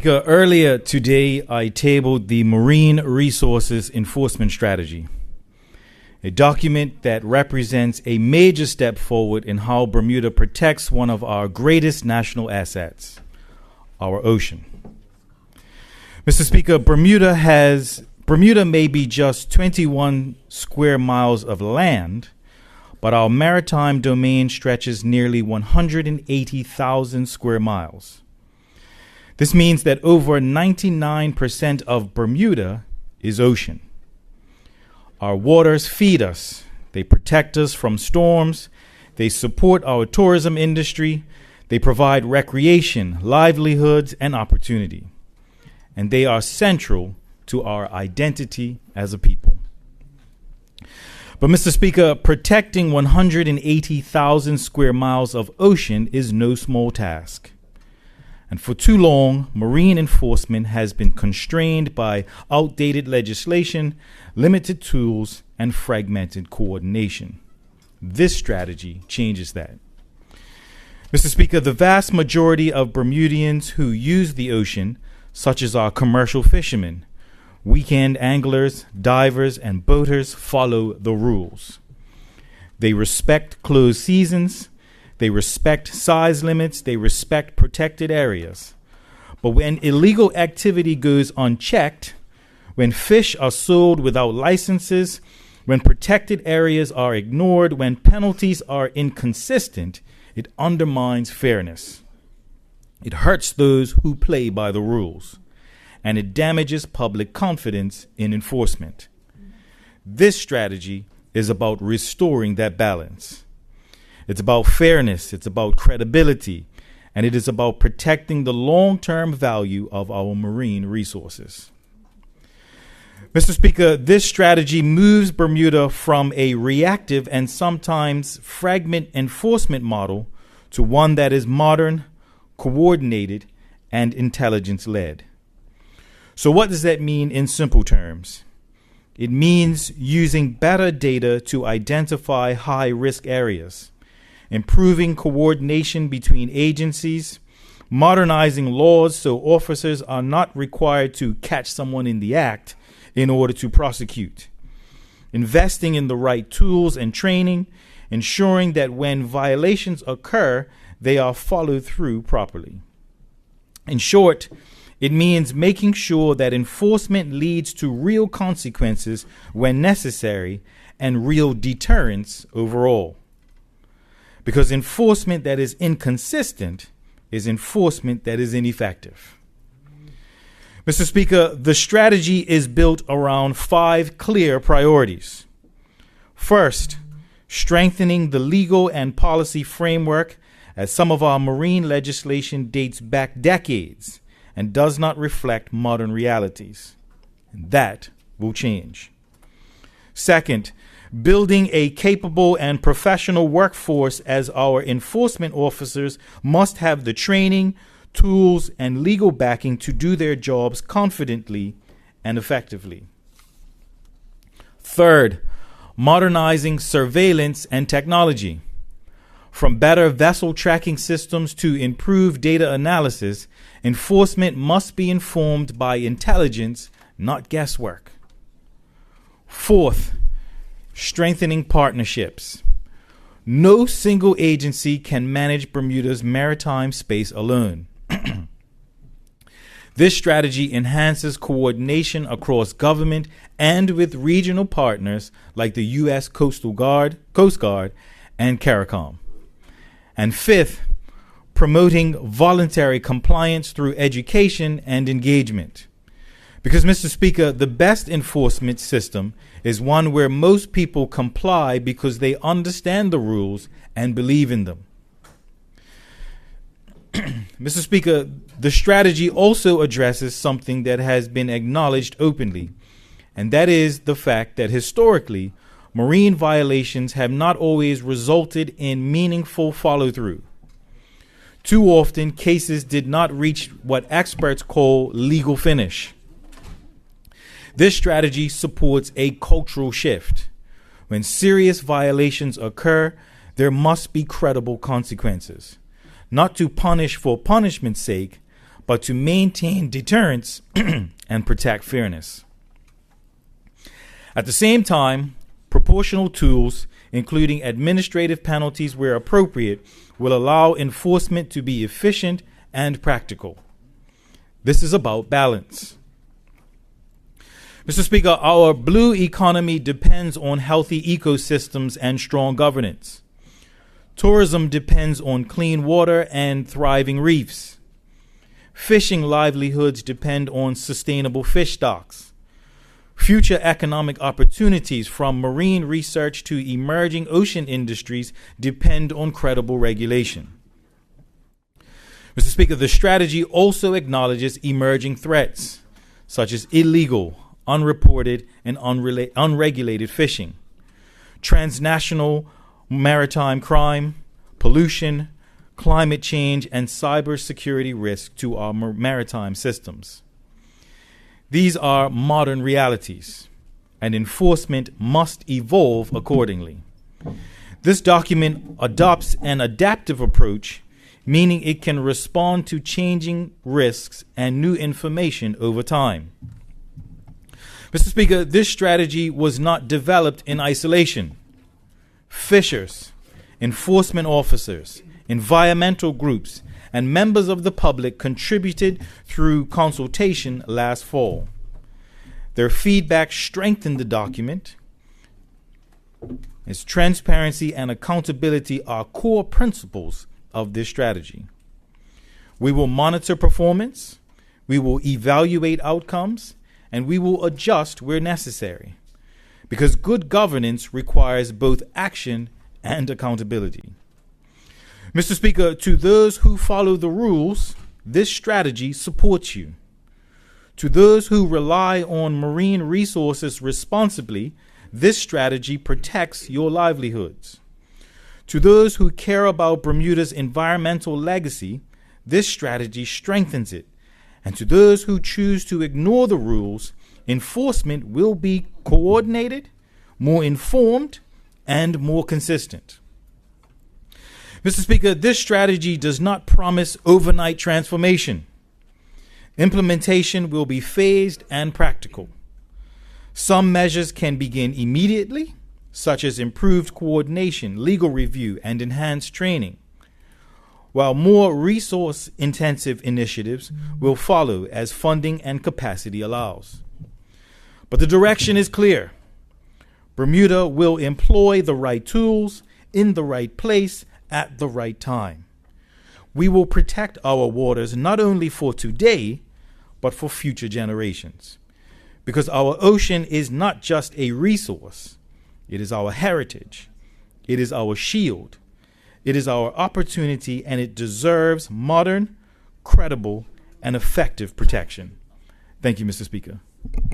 Speaker, earlier today I tabled the Marine Resources Enforcement Strategy, a document that represents a major step forward in how Bermuda protects one of our greatest national assets, our ocean. Mr. Speaker, Bermuda may be just 21 square miles of land, but our maritime domain stretches nearly 180,000 square miles. This means that over 99% of Bermuda is ocean. Our waters feed us, they protect us from storms, they support our tourism industry, they provide recreation, livelihoods, and opportunity. And they are central to our identity as a people. But Mr. Speaker, protecting 180,000 square miles of ocean is no small task. And for too long, marine enforcement has been constrained by outdated legislation, limited tools, and fragmented coordination. This strategy changes that. Mr. Speaker, the vast majority of Bermudians who use the ocean, such as our commercial fishermen, weekend anglers, divers, and boaters, follow the rules. They respect closed seasons. They respect size limits. They respect protected areas. But when illegal activity goes unchecked, when fish are sold without licenses, when protected areas are ignored, when penalties are inconsistent, it undermines fairness. It hurts those who play by the rules, and it damages public confidence in enforcement. This strategy is about restoring that balance. It's about fairness, it's about credibility, and it is about protecting the long-term value of our marine resources. Mr. Speaker, this strategy moves Bermuda from a reactive and sometimes fragment enforcement model to one that is modern, coordinated, and intelligence-led. So what does that mean in simple terms? It means using better data to identify high-risk areas, improving coordination between agencies, modernizing laws so officers are not required to catch someone in the act in order to prosecute, investing in the right tools and training, ensuring that when violations occur, they are followed through properly. In short, it means making sure that enforcement leads to real consequences when necessary and real deterrence overall. Because enforcement that is inconsistent is enforcement that is ineffective. Mr. Speaker, the strategy is built around 5 clear priorities. First, strengthening the legal and policy framework, as some of our marine legislation dates back decades and does not reflect modern realities. And that will change. Second, building a capable and professional workforce, as our enforcement officers must have the training, tools, and legal backing to do their jobs confidently and effectively. Third, modernizing surveillance and technology. From better vessel tracking systems to improved data analysis, enforcement must be informed by intelligence, not guesswork. Fourth, strengthening partnerships. No single agency can manage Bermuda's maritime space alone. This strategy enhances coordination across government and with regional partners like the U.S. Coast Guard, and CARICOM. And fifth, promoting voluntary compliance through education and engagement. Because, Mr. Speaker, the best enforcement system is one where most people comply because they understand the rules and believe in them. Mr. Speaker, the strategy also addresses something that has been acknowledged openly, and that is the fact that historically, marine violations have not always resulted in meaningful follow-through. Too often, cases did not reach what experts call legal finish. This strategy supports a cultural shift. When serious violations occur, there must be credible consequences, not to punish for punishment's sake, but to maintain deterrence and protect fairness. At the same time, proportional tools, including administrative penalties where appropriate, will allow enforcement to be efficient and practical. This is about balance. Mr. Speaker, our blue economy depends on healthy ecosystems and strong governance. Tourism depends on clean water and thriving reefs. Fishing livelihoods depend on sustainable fish stocks. Future economic opportunities from marine research to emerging ocean industries depend on credible regulation. Mr. Speaker, the strategy also acknowledges emerging threats, such as illegal, unreported, and unregulated fishing, transnational maritime crime, pollution, climate change, and cybersecurity risks to our maritime systems. These are modern realities, and enforcement must evolve accordingly. This document adopts an adaptive approach, meaning it can respond to changing risks and new information over time. Mr. Speaker, this strategy was not developed in isolation. Fishers, enforcement officers, environmental groups, and members of the public contributed through consultation last fall. Their feedback strengthened the document. Its transparency and accountability are core principles of this strategy. We will monitor performance, we will evaluate outcomes, and we will adjust where necessary, because good governance requires both action and accountability. Mr. Speaker, to those who follow the rules, this strategy supports you. To those who rely on marine resources responsibly, this strategy protects your livelihoods. To those who care about Bermuda's environmental legacy, this strategy strengthens it. And to those who choose to ignore the rules, enforcement will be coordinated, more informed, and more consistent. Mr. Speaker, this strategy does not promise overnight transformation. Implementation will be phased and practical. Some measures can begin immediately, such as improved coordination, legal review, and enhanced training, while more resource-intensive initiatives will follow as funding and capacity allows. But the direction is clear. Bermuda will employ the right tools in the right place at the right time. We will protect our waters not only for today, but for future generations. Because our ocean is not just a resource, it is our heritage, it is our shield, it is our opportunity, and it deserves modern, credible, and effective protection. Thank you, Mr. Speaker.